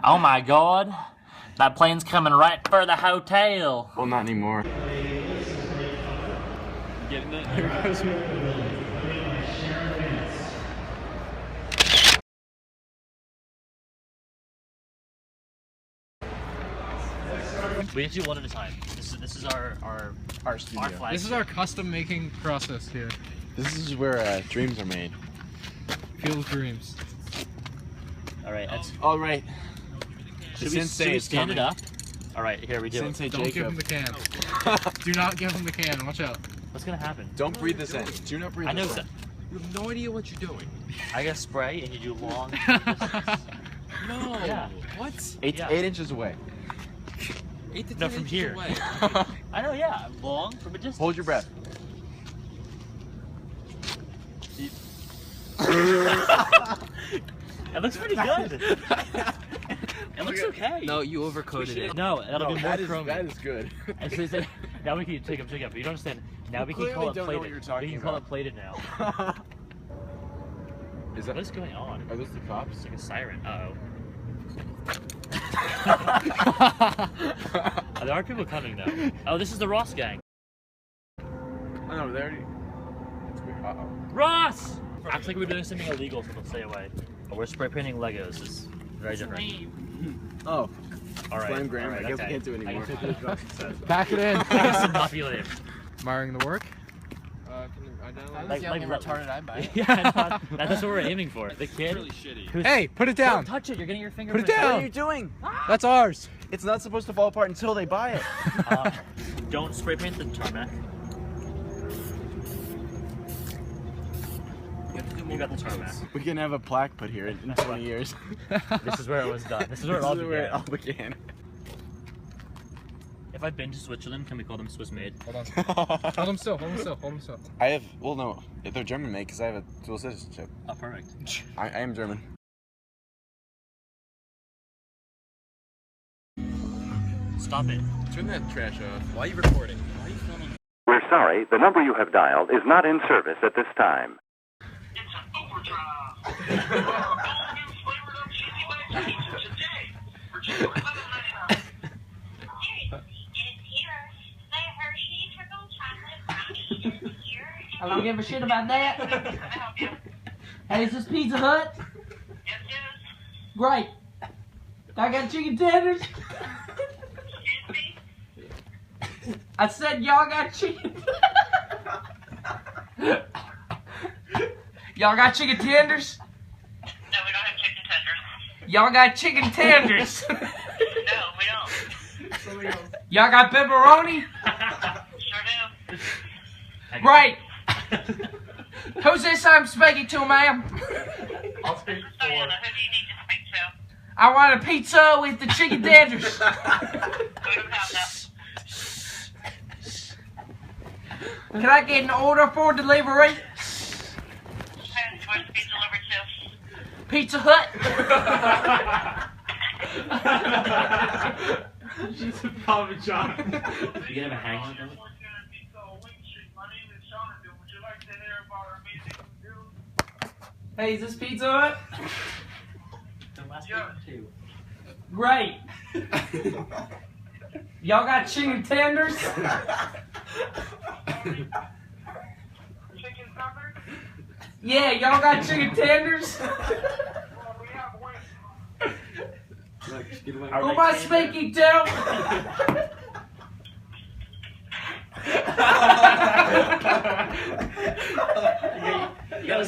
Oh my god. That plane's coming right for the hotel. Well, not anymore. Getting it? Here goes. We have to do one at a time. This is our studio. flagship. This is our custom making process here. This is where dreams are made. Field of Dreams. All right. That's, All right. should we stand it up? All right. Here we do. Sensei Don't give Jacob. him the can. Do not give him the can. Watch out. What's gonna happen? Don't breathe this in. Do not breathe I know. this in. You have no idea what you're doing. I got spray and you do long. No. Yeah. What? 8 inches away. 8 to 10 No, from inches here. away. I know. Yeah. Long from a distance. Hold your breath. It looks pretty good. It looks okay. No, you overcoated it. No, that'll be more chromy. That is good. And so he said, now we can take up. But you don't understand. Now we can call it don't know what plated. you're talking We can call about. it plated now. Is that? What is going on? Are those the cops? It's like a siren. Uh oh. There are people coming though. Oh, this is the Ross gang. Oh no, they already. Uh oh. Ross! Acts like we're doing something illegal, so let's stay away. But we're spray painting Legos. It's very different. Oh. All right. Blame Graham. all right, I guess okay. we can't do it I anymore. guess we could Pack it in. I guess it not be lame. Admiring the work. Like retarded I buy. Yeah, that's what we're aiming for. The kid. Really shitty. Who's, Hey, put it don't down. touch it. You're getting your finger. Put it pricked. down. What are you doing? That's ours. It's not supposed to fall apart until they buy it. Don't spray paint the tarmac. You got the tarmac. We can have a plaque put here in 20 years. This is where it was done. This is where it all began. began. If I've been to Switzerland, can we call them Swiss made? Hold on. Hold him still. Hold him still. Hold him still. I have, well, no, they're German made because I have a dual citizenship. Oh, perfect. I am German. Stop it. Turn that trash off. Why are you recording? Why are you filming? We're sorry, the number you have dialed is not in service at this time. It's an overdrive. All new flavored up cheesy baked pizza today for just $11.99. I don't give a shit about that. Can I help you? Hey, is this Pizza Hut? Yes, yes. Great. I got chicken tenders. Excuse me? I said y'all got chicken. Y'all got chicken tenders? No, we don't have chicken tenders. Y'all got chicken tenders. No, we don't. Y'all got pepperoni? Sure do. Great. Who's this I'm speaking to, ma'am? I'll speak This is Diana. Who do you need to speak to? I want a pizza with the chicken tenders. We don't have that. Can I get an order for delivery? Depends where it's being delivered to. Pizza Hut? She's a Papa John. You can have a hang on them. Hey, is this Pizza Hut? Yeah. Great. Y'all got chicken tenders? Chicken tenders? Yeah, y'all got chicken tenders? Well, we have wings. Who am I speaking to? You gotta